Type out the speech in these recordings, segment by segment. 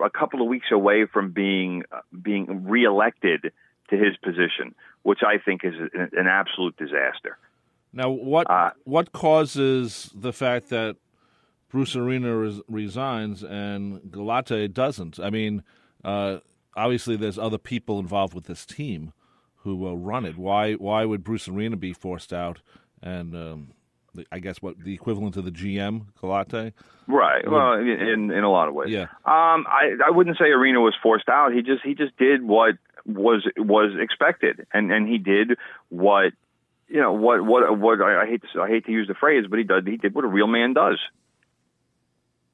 a couple of weeks away from being reelected to his position, which I think is an absolute disaster. Now, what causes the fact that Bruce Arena resigns and Galate doesn't? I mean, obviously there's other people involved with this team who run it. Why would Bruce Arena be forced out? And I guess the equivalent of the GM, Galate? Right. Well, in a lot of ways. Yeah. I wouldn't say Arena was forced out. He just did what was expected, and he did what I hate to use the phrase, but he did what a real man does.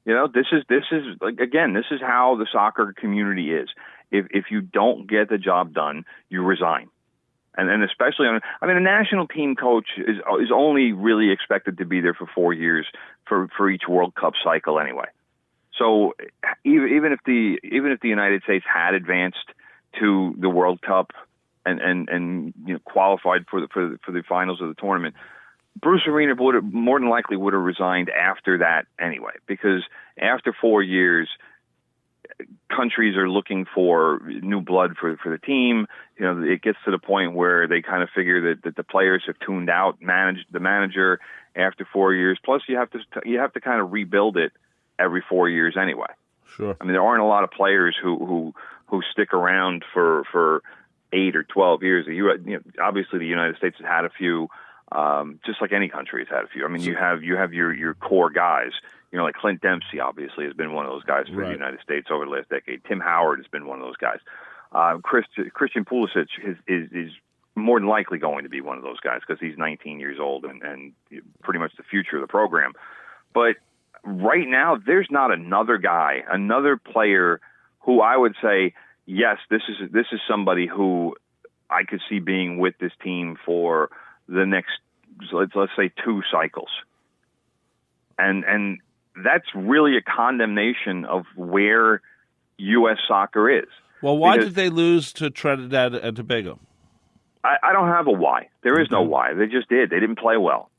This is like, again, this is how the soccer community is. If you don't get the job done, you resign. And especially a national team coach is only really expected to be there for 4 years for each World Cup cycle anyway. So even if the United States had advanced to the World Cup and qualified for the finals of the tournament, Bruce Arena more than likely would have resigned after that anyway, because after 4 years, countries are looking for new blood for the team. It gets to the point where they kind of figure that the players have tuned out the manager after 4 years. Plus, you have to kind of rebuild it every 4 years anyway. Sure. I mean, there aren't a lot of players who stick around for 8 or 12 years. Obviously, the United States has had a few. Just like any country has had a few. I mean, you have your core guys. Like Clint Dempsey obviously has been one of those guys for the United States over the last decade. Tim Howard has been one of those guys. Christian Pulisic is more than likely going to be one of those guys because he's 19 years old and pretty much the future of the program. But right now, there's not another player who I would say, yes, this is somebody who I could see being with this team for the next, let's say, 2 cycles. And that's really a condemnation of where U.S. soccer is. Well, why did they lose to Trinidad and Tobago? I don't have a why. There is no why. They just did. They didn't play well.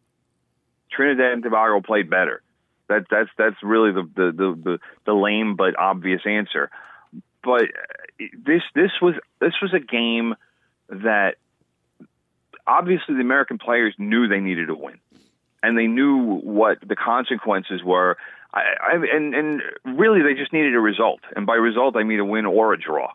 Trinidad and Tobago played better. That's really the lame but obvious answer. But this was a game that obviously the American players knew they needed to win, and they knew what the consequences were. And really, they just needed a result. And by result, I mean a win or a draw.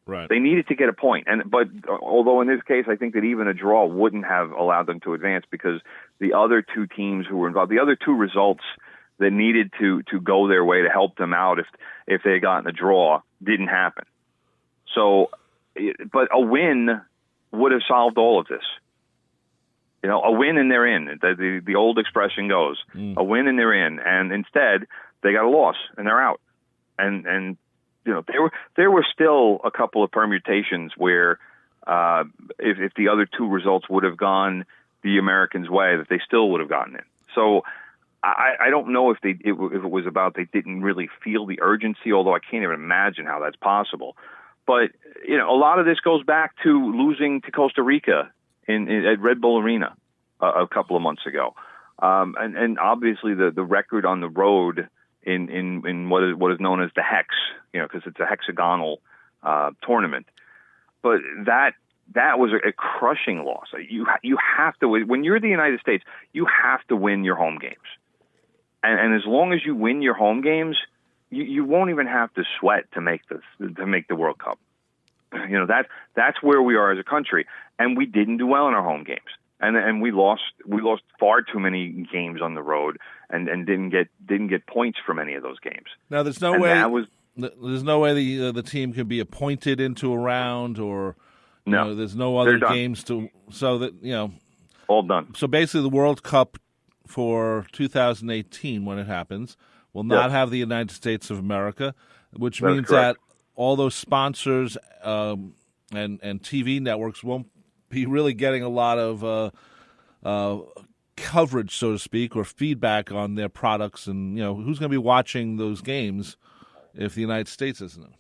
Right. They needed to get a point. But although in this case, I think that even a draw wouldn't have allowed them to advance because the other 2 teams who were involved, the other 2 results that needed to go their way to help them out if they had gotten a draw didn't happen. So, but a win would have solved all of this. A win and they're in. The old expression goes, a win and they're in. And instead, they got a loss and they're out. And there were still a couple of permutations where if the other 2 results would have gone the Americans' way, that they still would have gotten in. So I don't know if it was about they didn't really feel the urgency, although I can't even imagine how that's possible. But a lot of this goes back to losing to Costa Rica at Red Bull Arena a couple of months ago, and obviously the record on the road in what is known as the Hex, because it's a hexagonal tournament. But that was a crushing loss. You have to win. When you're the United States, you have to win your home games, and as long as you win your home games, you won't even have to sweat to make the World Cup. That's where we are as a country, and we didn't do well in our home games, and we lost far too many games on the road, and didn't get points from any of those games. Now there's no way the team can be appointed into a round, or there's no other games so that all done. So basically, the World Cup for 2018, when it happens, will not have the United States of America, which means that all those sponsors and TV networks won't be really getting a lot of coverage, so to speak, or feedback on their products. And who's going to be watching those games if the United States isn't in?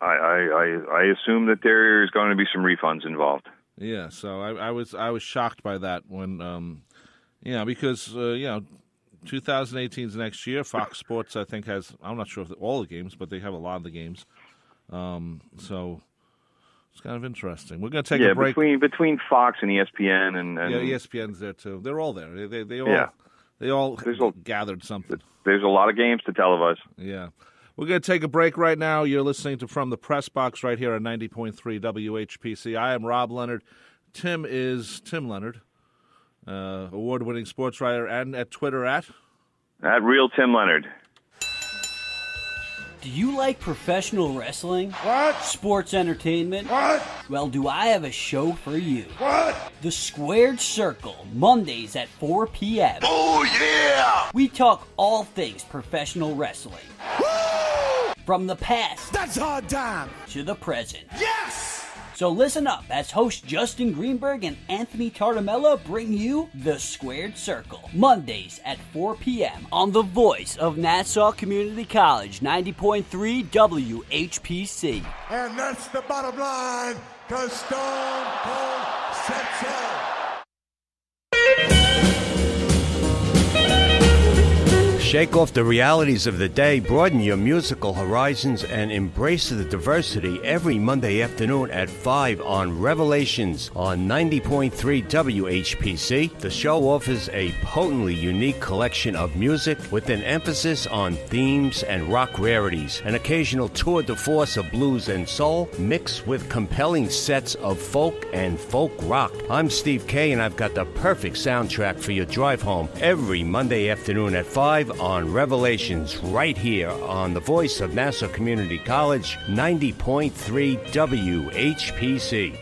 I assume that there is going to be some refunds involved. Yeah, so I was shocked by that when because 2018 is next year. Fox Sports, I think, I'm not sure if all the games, but they have a lot of the games. So it's kind of interesting. We're going to take a break. Between Fox and ESPN and ESPN's there too. They're all there. They all gathered something. There's a lot of games to televise. Yeah. We're going to take a break right now. You're listening to From the Press Box right here on 90.3 WHPC. I am Rob Leonard. Tim is Tim Leonard, award-winning sports writer, and at Twitter at Real Tim Leonard. Do you like professional wrestling? What? Sports entertainment? What? Well, do I have a show for you? What? The Squared Circle, Mondays at 4 p.m. Oh, yeah! We talk all things professional wrestling. Woo! From the past. That's hard time. To the present. Yes! So listen up as host Justin Greenberg and Anthony Tartamella bring you The Squared Circle, Mondays at 4 p.m. on the voice of Nassau Community College, 90.3 WHPC. And that's the bottom line, because Stone Cold said so. Shake off the realities of the day, broaden your musical horizons, and embrace the diversity every Monday afternoon at 5 on Revelations on 90.3 WHPC. The show offers a potently unique collection of music with an emphasis on themes and rock rarities, an occasional tour de force of blues and soul, mixed with compelling sets of folk and folk rock. I'm Steve Kay, and I've got the perfect soundtrack for your drive home every Monday afternoon at 5 on Revelations, right here on the voice of Nassau Community College, 90.3 WHPC.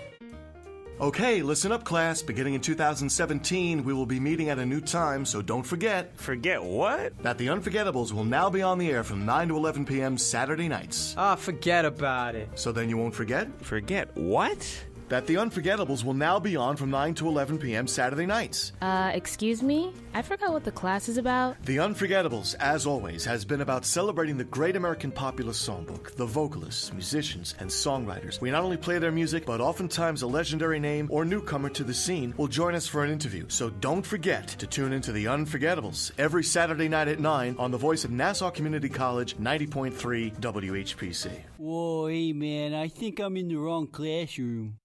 Okay, listen up, class. Beginning in 2017, we will be meeting at a new time, so don't forget. Forget what? That The Unforgettables will now be on the air from 9 to 11 p.m. Saturday nights. Forget about it. So then you won't forget? Forget what? That The Unforgettables will now be on from 9 to 11 p.m. Saturday nights. Excuse me? I forgot what the class is about. The Unforgettables, as always, has been about celebrating the great American popular songbook, the vocalists, musicians, and songwriters. We not only play their music, but oftentimes a legendary name or newcomer to the scene will join us for an interview. So don't forget to tune into The Unforgettables every Saturday night at 9 on the voice of Nassau Community College, 90.3 WHPC. Whoa, hey man, I think I'm in the wrong classroom.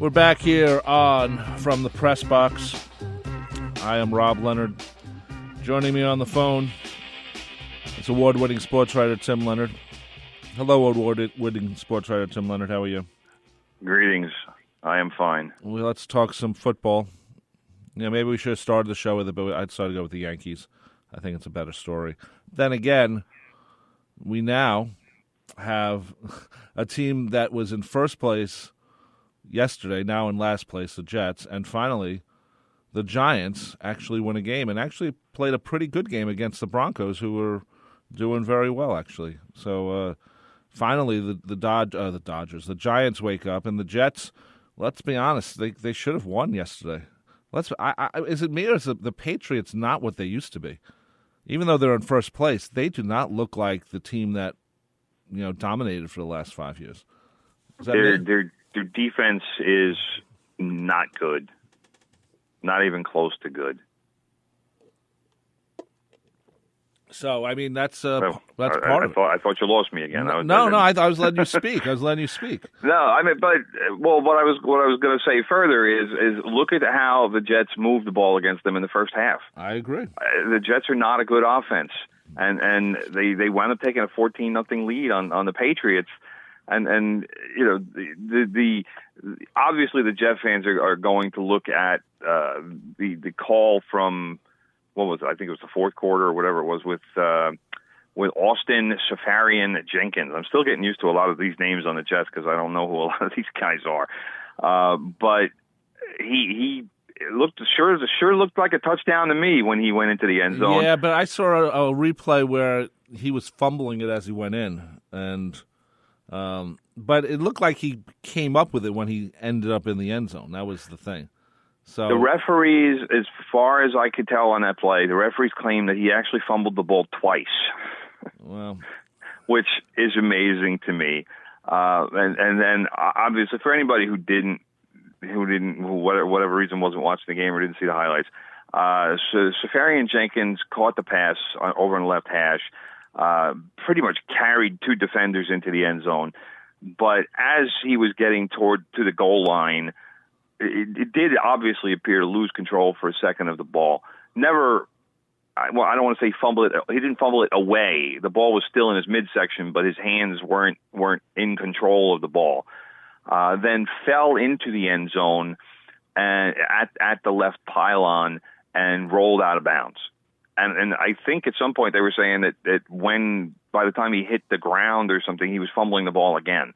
We're back here on From the Press Box. I am Rob Leonard. Joining me on the phone is award-winning sports writer Tim Leonard. Hello, award-winning sports writer Tim Leonard. How are you? Greetings. I am fine. Well, let's talk some football. Yeah, maybe we should have started the show with it, but I decided to go with the Yankees. I think it's a better story. Then again, we now have a team that was in first place yesterday, now in last place, the Jets, and finally the Giants actually won a game and actually played a pretty good game against the Broncos, who were doing very well, actually. So finally the Giants wake up, and the Jets, let's be honest, they should have won yesterday. Is it me, or is the Patriots not what they used to be? Even though they're in first place, they do not look like the team that dominated for the last 5 years. Their defense is not good. Not even close to good. So, I mean, that's part of it. I thought you lost me again. I was letting you speak. No, I mean, what I was going to say further is look at how the Jets moved the ball against them in the first half. I agree. The Jets are not a good offense, and they wound up taking a 14-0 lead on the Patriots. And the obviously the Jet fans are going to look at the call from, what was it? I think it was the fourth quarter or whatever it was with Austin Safarian Jenkins. I'm still getting used to a lot of these names on the Jets because I don't know who a lot of these guys are. But he sure looked like a touchdown to me when he went into the end zone. Yeah, but I saw a replay where he was fumbling it as he went in, and but it looked like he came up with it when he ended up in the end zone. That was the thing. So the referees, as far as I could tell on that play, the referees claim that he actually fumbled the ball twice. Well, which is amazing to me. And then obviously for anybody who whatever reason wasn't watching the game or didn't see the highlights, So Safarian-Jenkins caught the pass over on the left hash, pretty much carried two defenders into the end zone. But as he was getting to the goal line, it did obviously appear to lose control for a second of the ball. Well, I don't want to say fumble it. He didn't fumble it away. The ball was still in his midsection, but his hands weren't in control of the ball. Then fell into the end zone and at the left pylon and rolled out of bounds. And I think at some point they were saying that by the time he hit the ground or something, he was fumbling the ball again,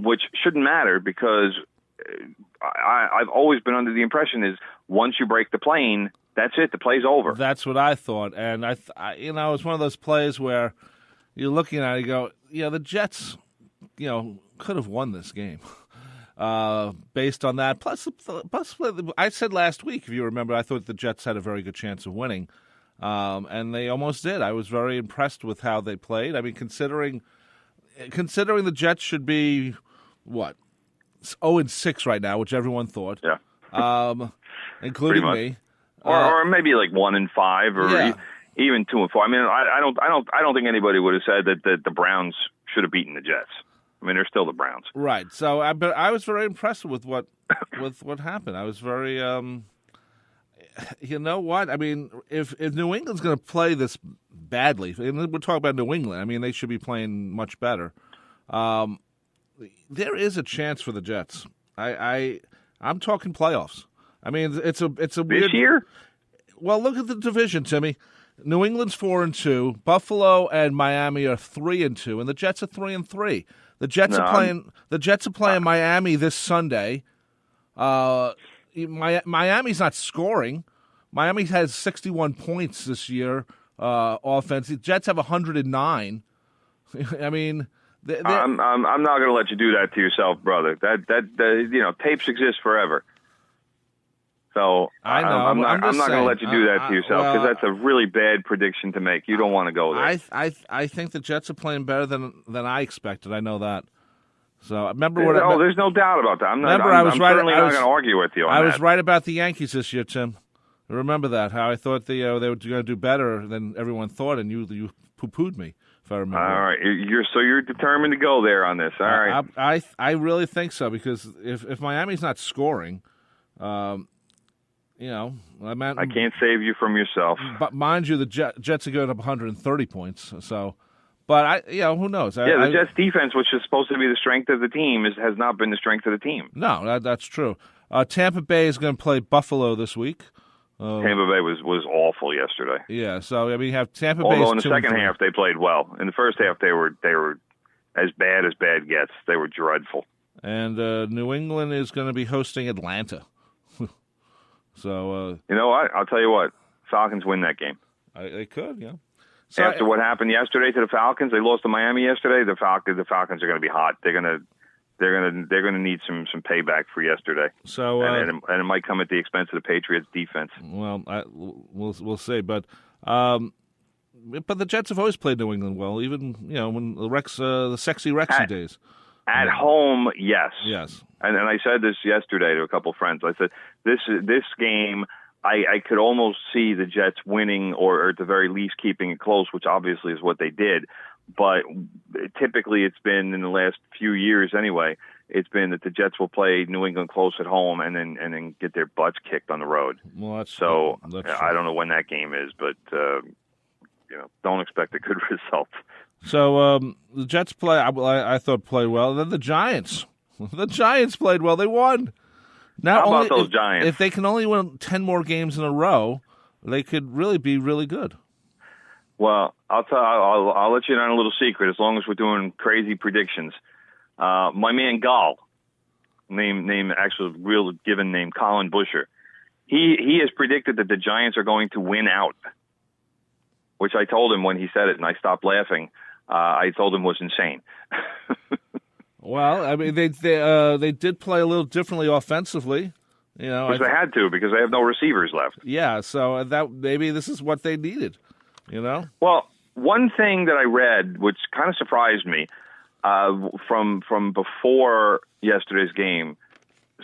which shouldn't matter because I've always been under the impression is once you break the plane, that's it. The play's over. That's what I thought. And, it's one of those plays where you're looking at it, you go, the Jets, could have won this game based on that. Plus, I said last week, if you remember, I thought the Jets had a very good chance of winning. And they almost did. I was very impressed with how they played. I mean, considering the Jets should be, 0-6 right now, which everyone thought. Yeah. Including me. Or maybe like 1-5 or even 2-4. I mean, I don't think anybody would have said that the Browns should have beaten the Jets. I mean, they're still the Browns. Right. So, but I was very impressed with what happened. I was very, you know what? I mean, if New England's going to play this badly, and we're talking about New England, I mean, they should be playing much better. There is a chance for the Jets. I'm talking playoffs. I mean, it's a weird this year. Well, look at the division, Timmy. New England's 4-2. Buffalo and Miami are 3-2, and the Jets are 3-3. The Jets are playing Miami this Sunday. Miami's not scoring. Miami has 61 points this year offense. The Jets have 109. I mean, I'm not going to let you do that to yourself, brother. That tapes exist forever. So I know. I'm not going to let you do that to yourself because that's a really bad prediction to make. You don't want to go there. I think the Jets are playing better than I expected. I know that. So remember there's no doubt about that. I'm certainly not going to argue with you on that. I was right about the Yankees this year, Tim. Remember that? How I thought they were going to do better than everyone thought, and you poo-pooed me. If I remember. All right, you're determined to go there on this. All right. I really think so because if Miami's not scoring. I can't save you from yourself. But mind you, the Jets are going up 130 points. So, but who knows? The Jets' defense, which is supposed to be the strength of the team, has not been the strength of the team. No, that's true. Tampa Bay is going to play Buffalo this week. Tampa Bay was awful yesterday. Yeah, so I mean, you have Tampa Bay. Although in the second half they played well. In the first half they were as bad gets. They were dreadful. And New England is going to be hosting Atlanta. So you know what? I'll tell you what. Falcons win that game. They could, yeah. So after what happened yesterday to the Falcons, they lost to Miami yesterday. The Falcons are going to be hot. They're going to need some payback for yesterday. So and it might come at the expense of the Patriots' defense. Well, we'll see, but the Jets have always played New England well, even when the sexy Rexy days. At home, yes. Yes. And I said this yesterday to a couple of friends. I said, this game, I could almost see the Jets winning or at the very least keeping it close, which obviously is what they did. But typically it's been in the last few years anyway, it's been that the Jets will play New England close at home and then get their butts kicked on the road. Well, that's I don't know when that game is, but don't expect a good result. So the Jets I thought played well. And then the Giants. The Giants played well. They won. Now, how about those Giants? If they can only win 10 more games in a row, they could really be really good. Well, I'll let you in on a little secret as long as we're doing crazy predictions. My man Gall, name actual real given name Colin Busher, he has predicted that the Giants are going to win out, which I told him when he said it, and I stopped laughing. I told him was insane. Well, I mean, they did play a little differently offensively, Which they had to because they have no receivers left. Yeah, so that maybe this is what they needed, Well, one thing that I read, which kind of surprised me, from before yesterday's game,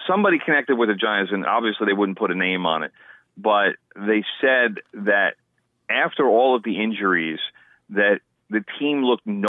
somebody connected with the Giants, and obviously they wouldn't put a name on it. but they said that after all of the injuries, that the team looked no